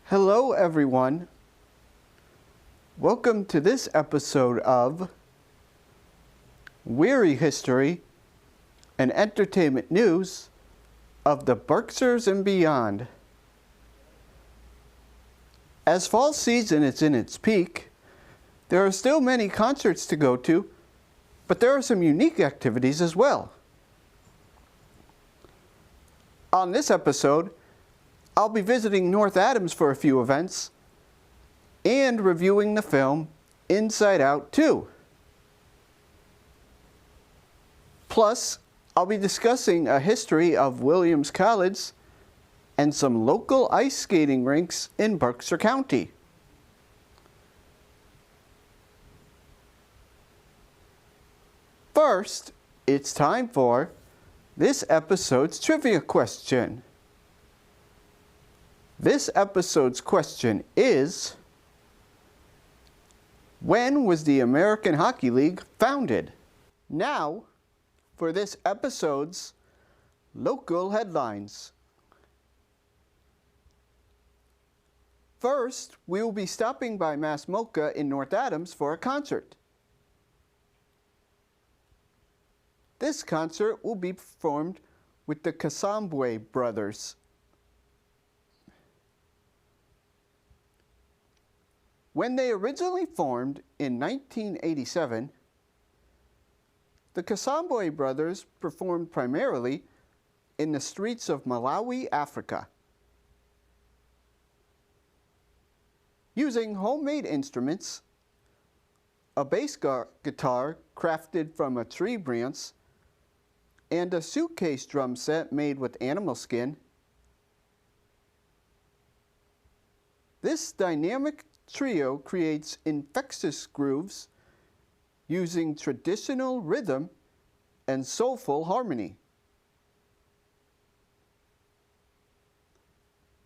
Hello everyone. Welcome to this episode of Wehry History and Entertainment News of the Berkshires and beyond. As fall season is in its peak, there are still many concerts to go to, but there are some unique activities as well. On this episode, I'll be visiting North Adams for a few events and reviewing the film Inside Out 2. Plus, I'll be discussing a history of Williams College and some local ice skating rinks in Berkshire County. First, it's time for this episode's trivia question. This episode's question is, when was the American Hockey League founded? Now, for this episode's local headlines. First, we will be stopping by Mass Mocha in North Adams for a concert. This concert will be performed with the Casambwe brothers. When they originally formed in 1987, the Casambwe brothers performed primarily in the streets of Malawi, Africa. Using homemade instruments, a bass guitar crafted from a tree branch, and a suitcase drum set made with animal skin, this dynamic trio creates infectious grooves using traditional rhythm and soulful harmony.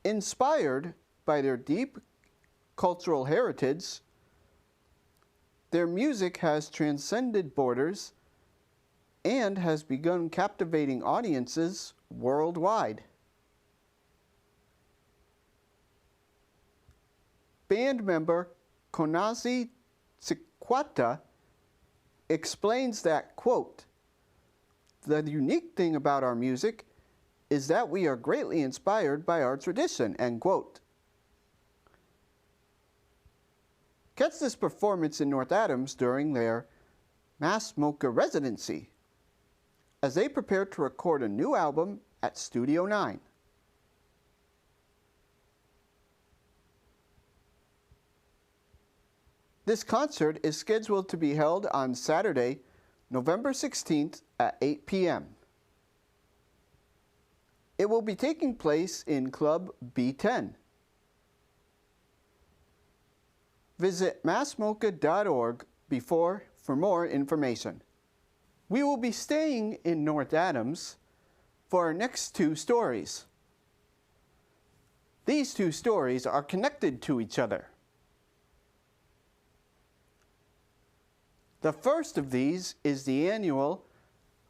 Inspired by their deep cultural heritage, their music has transcended borders and has begun captivating audiences worldwide. Band member Konazi Tsikwata explains that, quote, "The unique thing about our music is that we are greatly inspired by our tradition," end quote. Catch this performance in North Adams during their Mass Mocha residency as they prepare to record a new album at Studio 9. This concert is scheduled to be held on Saturday, November 16th at 8 p.m. It will be taking place in Club B10. Visit massmocha.org for more information. We will be staying in North Adams for our next two stories. These two stories are connected to each other. The first of these is the annual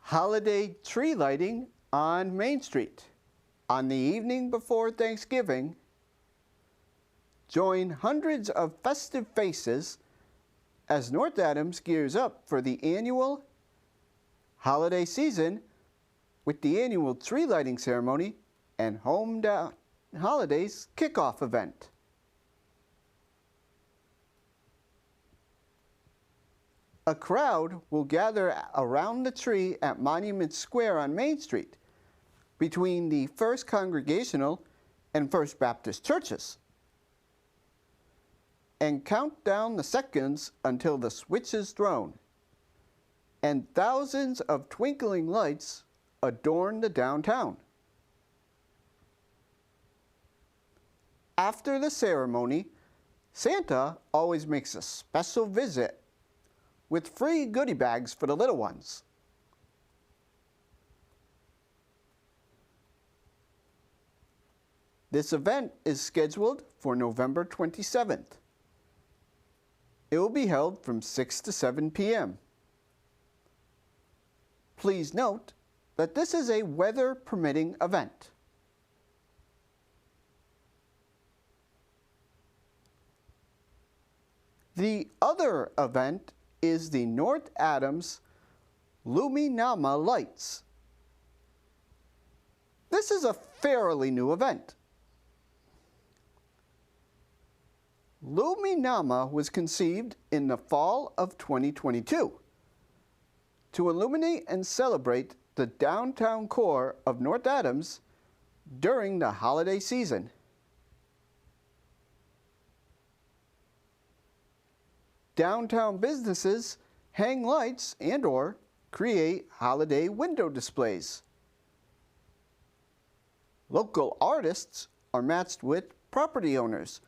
holiday tree lighting on Main Street. On the evening before Thanksgiving, join hundreds of festive faces as North Adams gears up for the annual holiday season with the annual tree lighting ceremony and Home Holidays kickoff event. A crowd will gather around the tree at Monument Square on Main Street between the First Congregational and First Baptist churches and count down the seconds until the switch is thrown, and thousands of twinkling lights adorn the downtown. After the ceremony, Santa always makes a special visit with free goodie bags for the little ones. This event is scheduled for November 27th. It will be held from 6 to 7 p.m. Please note that this is a weather-permitting event. The other event is the North Adams Luminama Lights. This is a fairly new event. Luminama was conceived in the fall of 2022 to illuminate and celebrate the downtown core of North Adams during the holiday season. Downtown businesses hang lights and/or create holiday window displays. Local artists are matched with property owners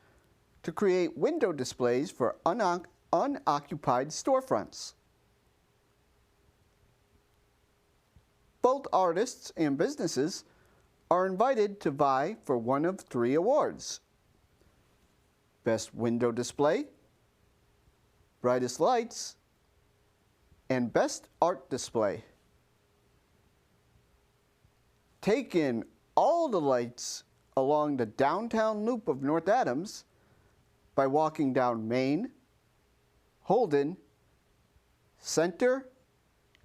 to create window displays for unoccupied storefronts. Both artists and businesses are invited to vie for one of 3 awards: Best Window Display, Brightest Lights, and Best Art Display. Take in all the lights along the downtown loop of North Adams by walking down Main, Holden, Center,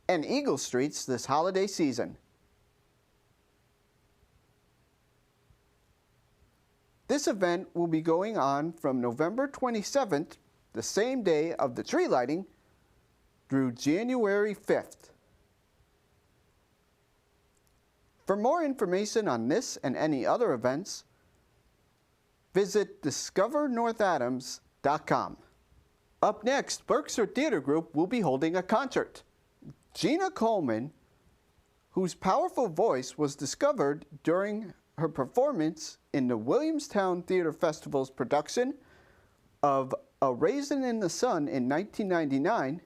and Eagle Streets this holiday season. This event will be going on from November 27th, the same day of the tree lighting, through January 5th. For more information on this and any other events, visit discovernorthadams.com. Up next, Berkshire Theater Group will be holding a concert. Gina Coleman, whose powerful voice was discovered during her performance in the Williamstown Theater Festival's production of A Raisin in the Sun in 1999,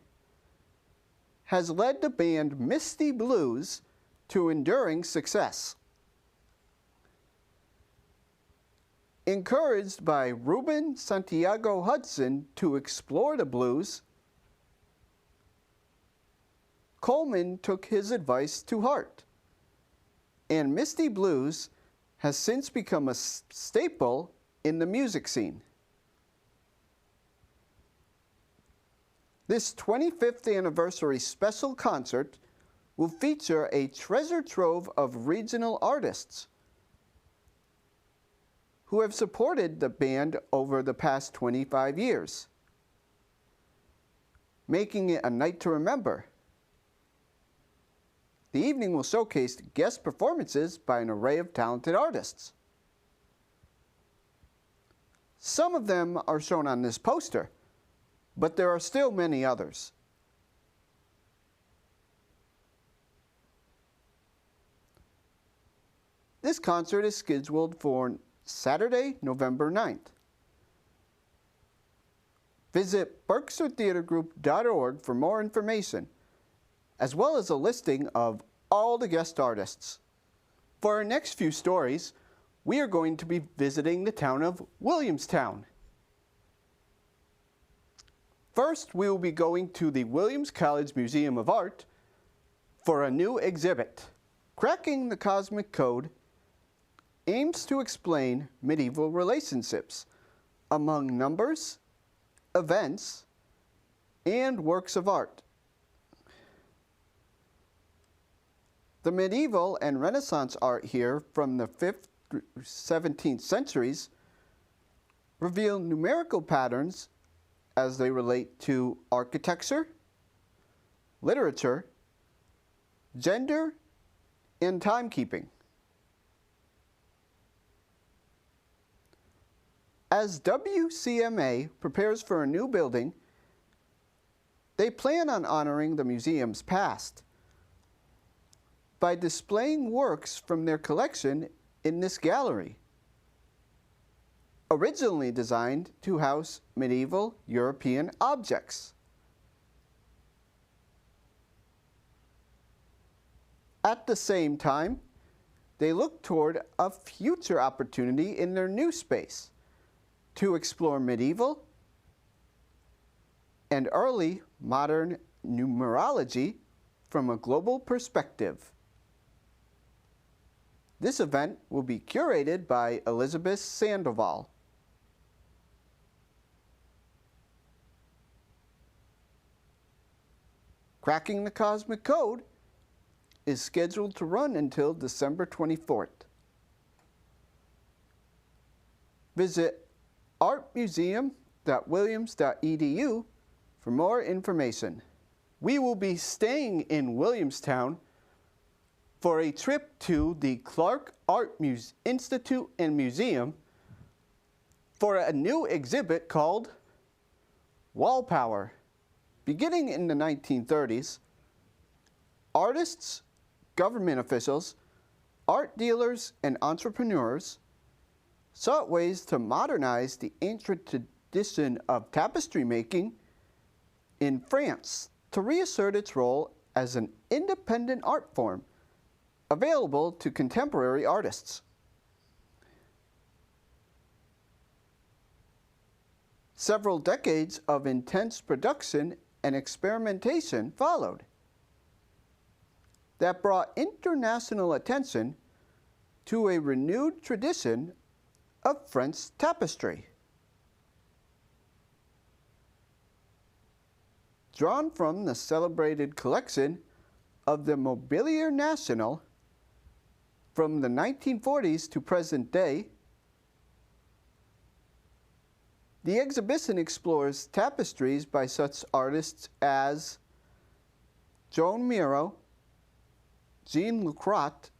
has led the band Misty Blues to enduring success. Encouraged by Ruben Santiago Hudson to explore the blues, Coleman took his advice to heart, and Misty Blues has since become a staple in the music scene. This 25th anniversary special concert will feature a treasure trove of regional artists who have supported the band over the past 25 years, making it a night to remember. The evening will showcase guest performances by an array of talented artists. Some of them are shown on this poster, but there are still many others. This concert is scheduled for Saturday, November 9th. Visit berkshiretheatergroup.org for more information, as well as a listing of all the guest artists. For our next few stories, we are going to be visiting the town of Williamstown. First, we will be going to the Williams College Museum of Art for a new exhibit. Cracking the Cosmic Code aims to explain medieval relationships among numbers, events, and works of art. The medieval and Renaissance art here from the 5th through 17th centuries reveal numerical patterns as they relate to architecture, literature, gender, and timekeeping. As WCMA prepares for a new building, they plan on honoring the museum's past by displaying works from their collection in this gallery, originally designed to house medieval European objects. At the same time, they look toward a future opportunity in their new space to explore medieval and early modern numerology from a global perspective. This event will be curated by Elizabeth Sandoval. Cracking the Cosmic Code is scheduled to run until December 24th. Visit artmuseum.williams.edu for more information. We will be staying in Williamstown for a trip to the Clark Art Institute and Museum for a new exhibit called Wall Power. Beginning in the 1930s, artists, government officials, art dealers, and entrepreneurs sought ways to modernize the ancient tradition of tapestry making in France to reassert its role as an independent art form available to contemporary artists. Several decades of intense production and experimentation followed that brought international attention to a renewed tradition of French tapestry. Drawn from the celebrated collection of the Mobilier National from the 1940s to present day, the exhibition explores tapestries by such artists as Joan Miro, Jean Lucrat,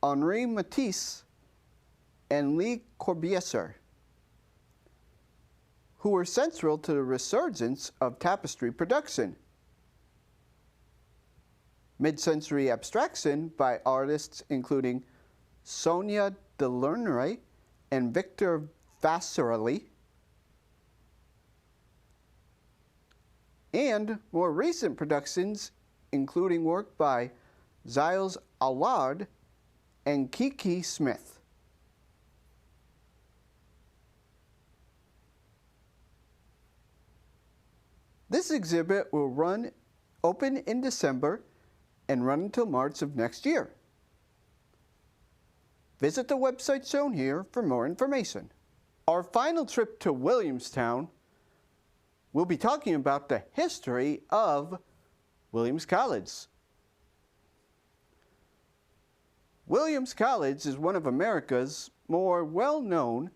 Henri Matisse, and Le Corbusier, who were central to the resurgence of tapestry production. Mid-century abstraction by artists including Sonia Delaunay and Victor Vasarely, and more recent productions including work by Gilles Allard and Kiki Smith. This exhibit will open in December and run until March of next year. Visit the website shown here for more information. Our final trip to Williamstown, we'll be talking about the history of Williams College. Williams College is one of America's more well-known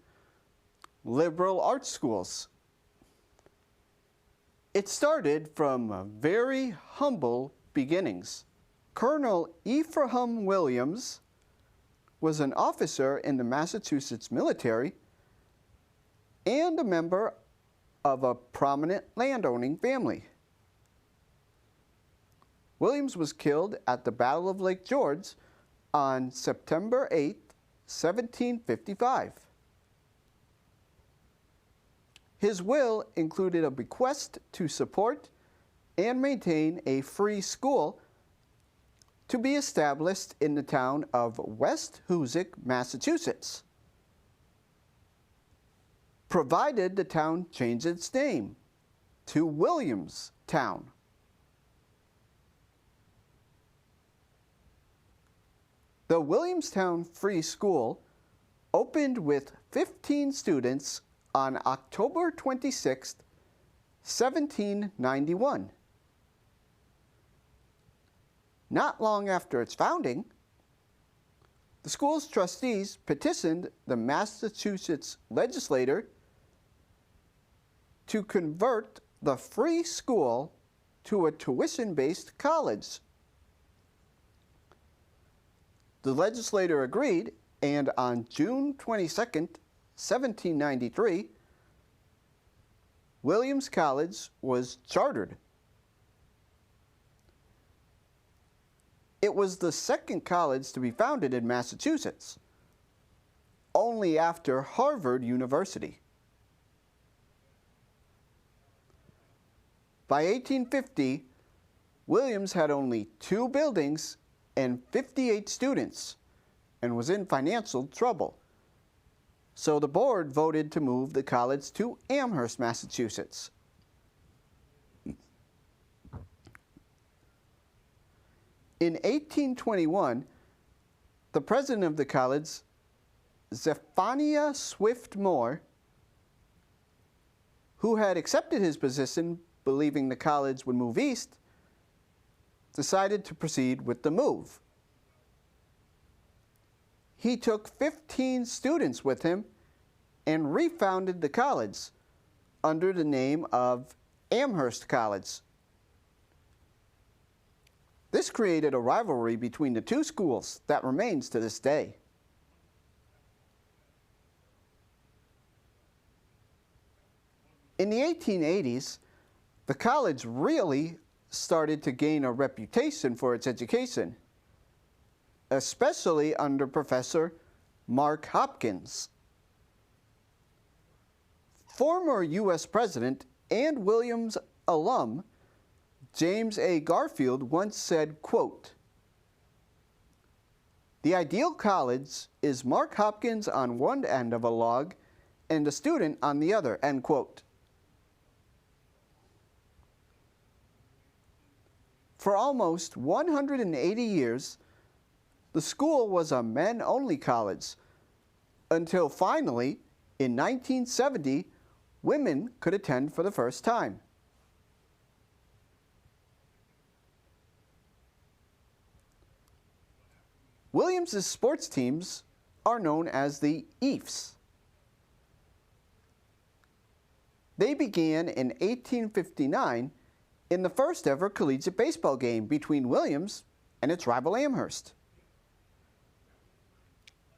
liberal arts schools. It started from very humble beginnings. Colonel Ephraim Williams was an officer in the Massachusetts military and a member of a prominent landowning family. Williams was killed at the Battle of Lake George on September 8, 1755. His will included a bequest to support and maintain a free school to be established in the town of West Hoosick, Massachusetts, provided the town changed its name to Williamstown. The Williamstown Free School opened with 15 students on October 26, 1791. Not long after its founding, the school's trustees petitioned the Massachusetts legislature to convert the free school to a tuition-based college. The legislature agreed, and on June 22, 1793, Williams College was chartered. It was the second college to be founded in Massachusetts, only after Harvard University. By 1850, Williams had only 2 buildings and 58 students and was in financial trouble. So the board voted to move the college to Amherst, Massachusetts. In 1821, the president of the college, Zephaniah Swift Moore, who had accepted his position believing the college would move east, decided to proceed with the move. He took 15 students with him and refounded the college under the name of Amherst College. This created a rivalry between the two schools that remains to this day. In the 1880s, the college really started to gain a reputation for its education, especially under Professor Mark Hopkins. Former U.S. President and Williams alum James A. Garfield once said, quote, "The ideal college is Mark Hopkins on one end of a log and a student on the other," end quote. For almost 180 years, the school was a men-only college, until finally, in 1970, women could attend for the first time. Williams' sports teams are known as the EAFs. They began in 1859 in the first ever collegiate baseball game between Williams and its rival Amherst.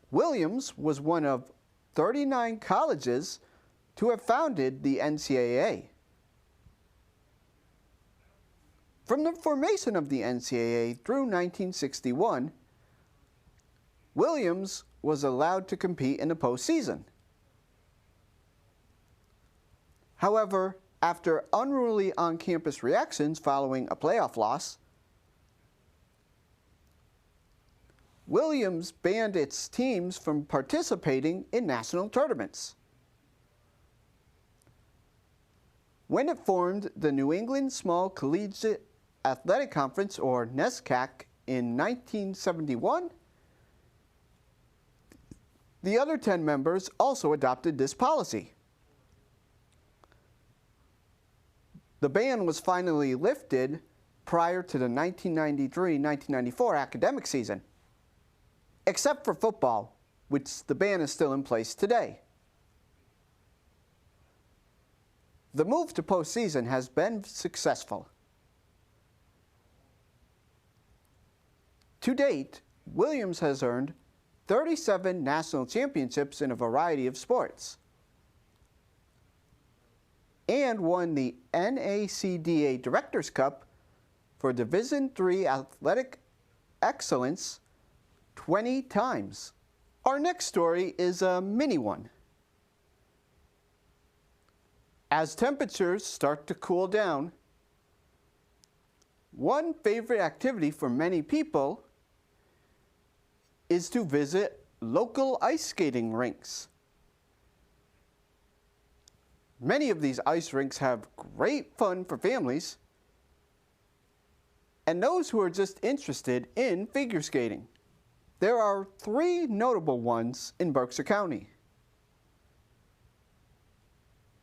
Williams was one of 39 colleges to have founded the NCAA. From the formation of the NCAA through 1961, Williams was allowed to compete in the postseason. However, after unruly on-campus reactions following a playoff loss, Williams banned its teams from participating in national tournaments. When it formed the New England Small Collegiate Athletic Conference, or NESCAC, in 1971, the other 10 members also adopted this policy. The ban was finally lifted prior to the 1993-1994 academic season, except for football, which the ban is still in place today. The move to postseason has been successful. To date, Williams has earned 37 national championships in a variety of sports, and won the NACDA Directors Cup for Division III Athletic Excellence 20 times. Our next story is a mini one. As temperatures start to cool down, one favorite activity for many people is to visit local ice skating rinks. Many of these ice rinks have great fun for families and those who are just interested in figure skating. There are 3 notable ones in Berkshire County.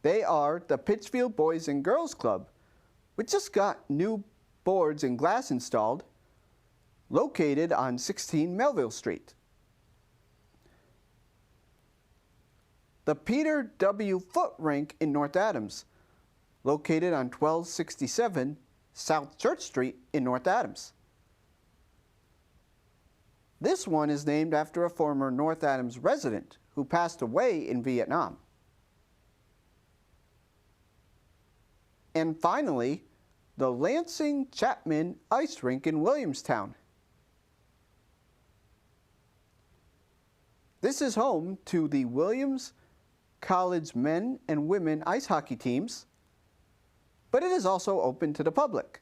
They are the Pittsfield Boys and Girls Club, which just got new boards and glass installed, located on 16 Melville Street. The Peter W. Foot Rink in North Adams, located on 1267 South Church Street in North Adams. This one is named after a former North Adams resident who passed away in Vietnam. And finally, the Lansing Chapman Ice Rink in Williamstown. This is home to the Williams College men and women ice hockey teams, but it is also open to the public.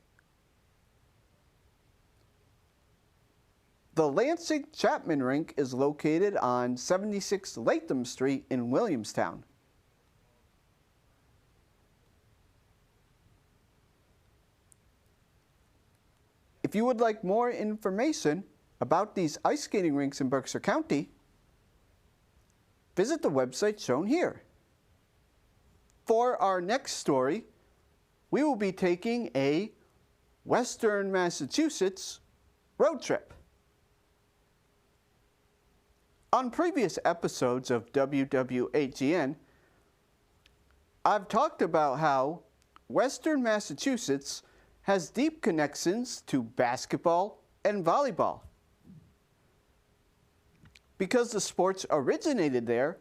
The Lansing Chapman Rink is located on 76 Latham Street in Williamstown. If you would like more information about these ice skating rinks in Berkshire County, visit the website shown here. For our next story, we will be taking a Western Massachusetts road trip. On previous episodes of WWHEN, I've talked about how Western Massachusetts has deep connections to basketball and volleyball. Because the sports originated there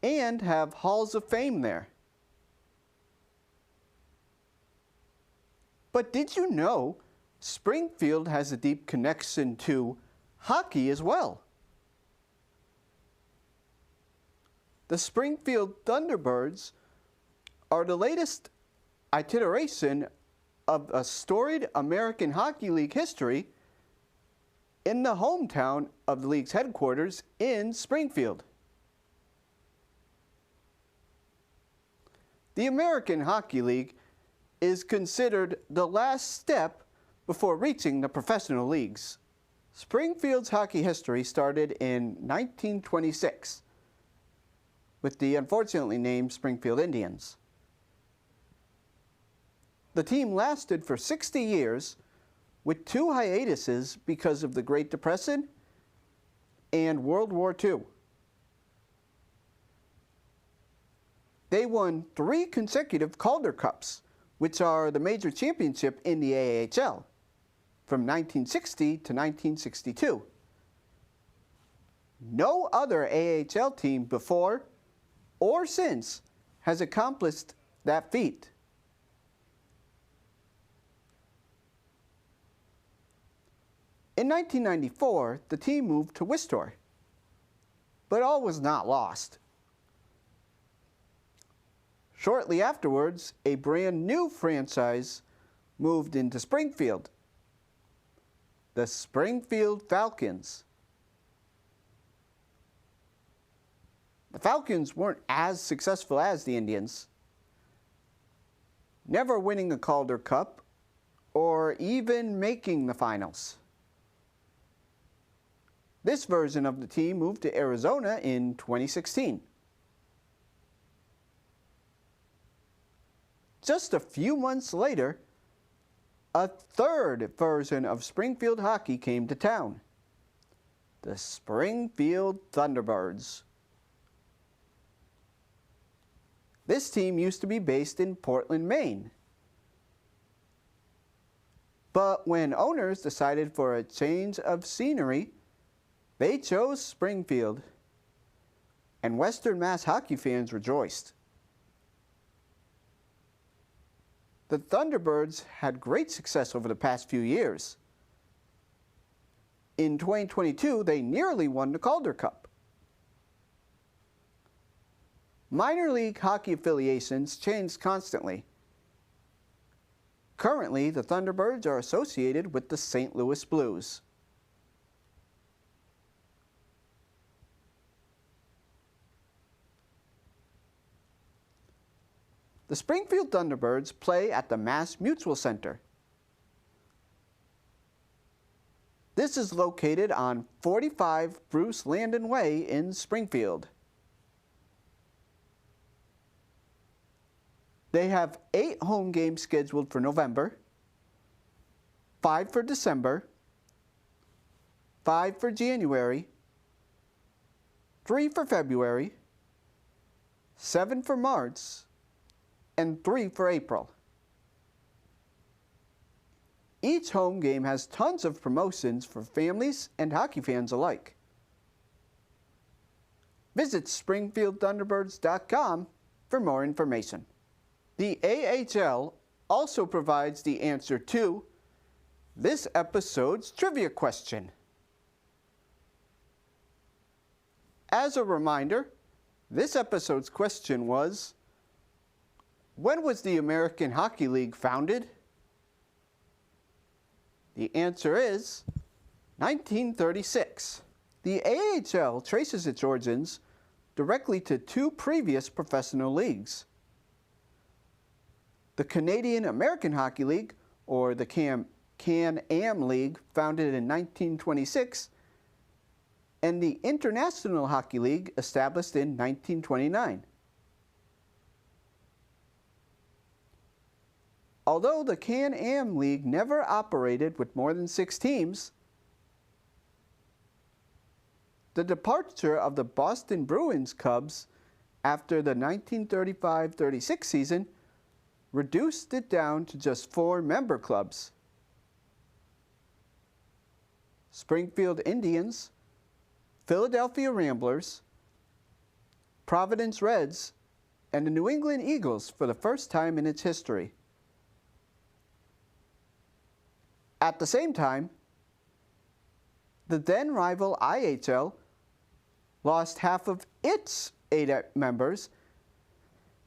and have halls of fame there. But did you know Springfield has a deep connection to hockey as well? The Springfield Thunderbirds are the latest iteration of a storied American Hockey League history in the hometown of the league's headquarters in Springfield. The American Hockey League is considered the last step before reaching the professional leagues. Springfield's hockey history started in 1926 with the unfortunately named Springfield Indians. The team lasted for 60 years with 2 hiatuses because of the Great Depression and World War II. They won 3 consecutive Calder Cups, which are the major championship in the AHL, from 1960 to 1962. No other AHL team before or since has accomplished that feat. In 1994, the team moved to Worcester, but all was not lost. Shortly afterwards, a brand new franchise moved into Springfield, the Springfield Falcons. The Falcons weren't as successful as the Indians, never winning a Calder Cup or even making the finals. This version of the team moved to Arizona in 2016. Just a few months later, a third version of Springfield hockey came to town, the Springfield Thunderbirds. This team used to be based in Portland, Maine. But when owners decided for a change of scenery, they chose Springfield, and Western Mass hockey fans rejoiced. The Thunderbirds had great success over the past few years. In 2022, they nearly won the Calder Cup. Minor league hockey affiliations change constantly. Currently, the Thunderbirds are associated with the St. Louis Blues. The Springfield Thunderbirds play at the Mass Mutual Center. This is located on 45 Bruce Landon Way in Springfield. They have 8 home games scheduled for November, 5 for December, 5 for January, 3 for February, 7 for March, and 3 for April. Each home game has tons of promotions for families and hockey fans alike. Visit SpringfieldThunderbirds.com for more information. The AHL also provides the answer to this episode's trivia question. As a reminder, this episode's question was, when was the American Hockey League founded? The answer is 1936. The AHL traces its origins directly to 2 previous professional leagues. The Canadian American Hockey League, or the Can-Am League, founded in 1926, and the International Hockey League, established in 1929. Although the Can-Am League never operated with more than 6 teams, the departure of the Boston Bruins Cubs after the 1935-36 season reduced it down to just 4 member clubs. Springfield Indians, Philadelphia Ramblers, Providence Reds, and the New England Eagles for the first time in its history. At the same time, the then rival IHL lost half of its 8 members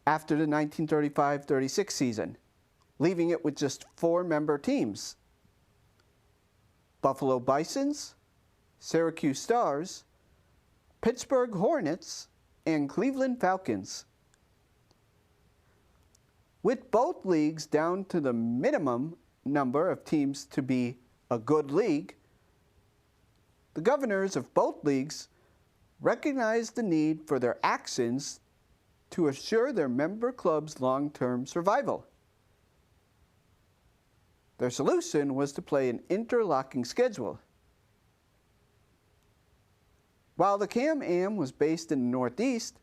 after the 1935-36 season, leaving it with just 4 member teams: Buffalo Bisons, Syracuse Stars, Pittsburgh Hornets, and Cleveland Falcons. With both leagues down to the minimum number of teams to be a good league, the governors of both leagues recognized the need for their actions to assure their member clubs' long-term survival. Their solution was to play an interlocking schedule. While the Can-Am was based in the Northeast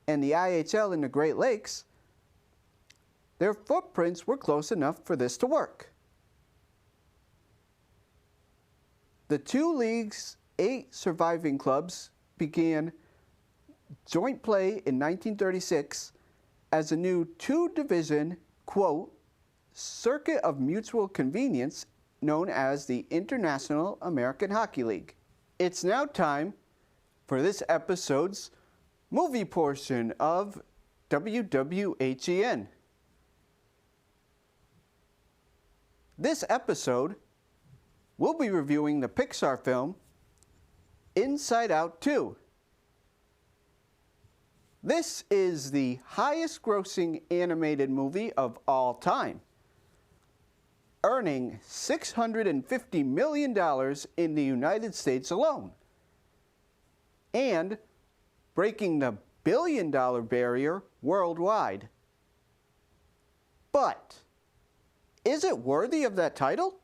and the IHL in the Great Lakes, their footprints were close enough for this to work. The 2 leagues' 8 surviving clubs began joint play in 1936 as a new 2-division, quote, circuit of mutual convenience known as the International American Hockey League. It's now time for this episode's movie portion of WWHEN. This episode, we'll be reviewing the Pixar film Inside Out 2. This is the highest grossing animated movie of all time, earning $650 million in the United States alone, and breaking the billion-dollar barrier worldwide. But is it worthy of that title?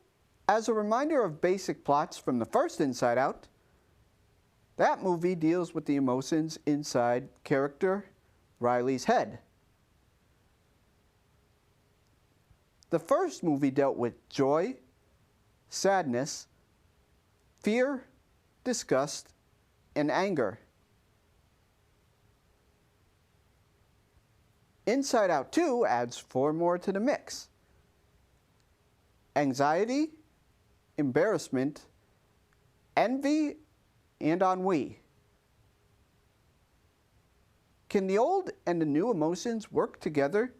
As a reminder of basic plots from the first Inside Out, that movie deals with the emotions inside character Riley's head. The first movie dealt with joy, sadness, fear, disgust, and anger. Inside Out 2 adds 4 more to the mix: anxiety, embarrassment, envy, and ennui. Can the old and the new emotions work together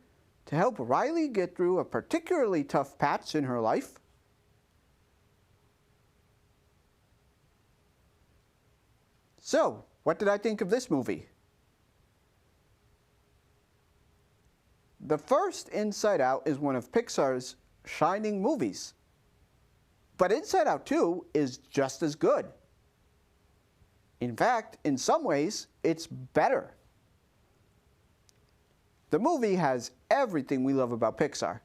to help Riley get through a particularly tough patch in her life? So, what did I think of this movie? The first Inside Out is one of Pixar's shining movies, but Inside Out 2 is just as good. In fact, in some ways, it's better. The movie has everything we love about Pixar.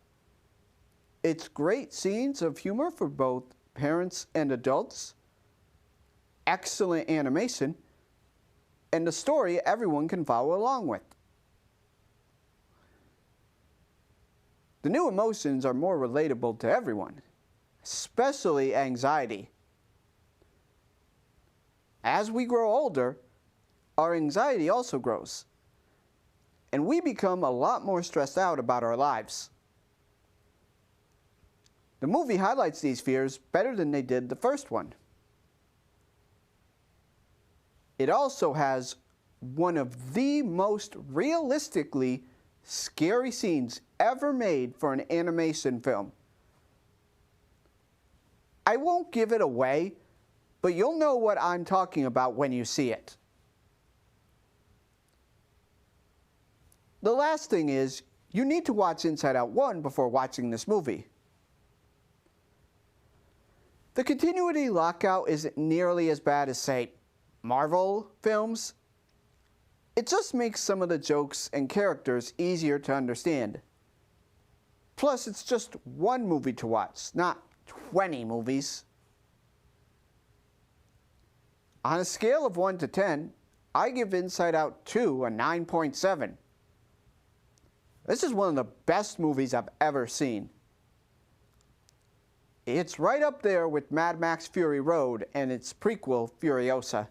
It's great scenes of humor for both parents and adults, excellent animation, and a story everyone can follow along with. The new emotions are more relatable to everyone, especially anxiety. As we grow older, our anxiety also grows, and we become a lot more stressed out about our lives. The movie highlights these fears better than they did the first one. It also has one of the most realistically scary scenes ever made for an animation film. I won't give it away, but you'll know what I'm talking about when you see it. The last thing is, you need to watch Inside Out 1 before watching this movie. The continuity lockout isn't nearly as bad as, say, Marvel films. It just makes some of the jokes and characters easier to understand. Plus, it's just one movie to watch, not 20 movies. On a scale of 1 to 10, I give Inside Out 2 a 9.7. This is one of the best movies I've ever seen. It's right up there with Mad Max Fury Road and its prequel, Furiosa.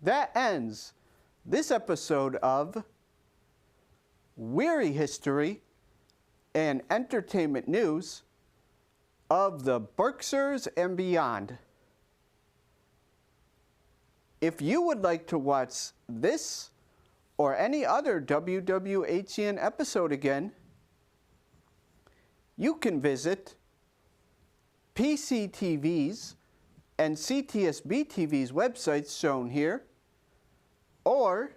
That ends this episode of Wehry History and Entertainment News of the Berkshires and beyond. If you would like to watch this or any other WWHEN episode again, you can visit PCTV's and CTSB TV's websites shown here, or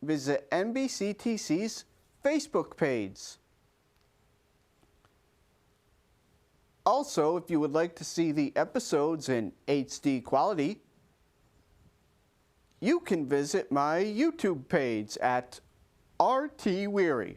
visit NBCTC's Facebook page. Also, if you would like to see the episodes in HD quality, you can visit my YouTube page at RT Wehry.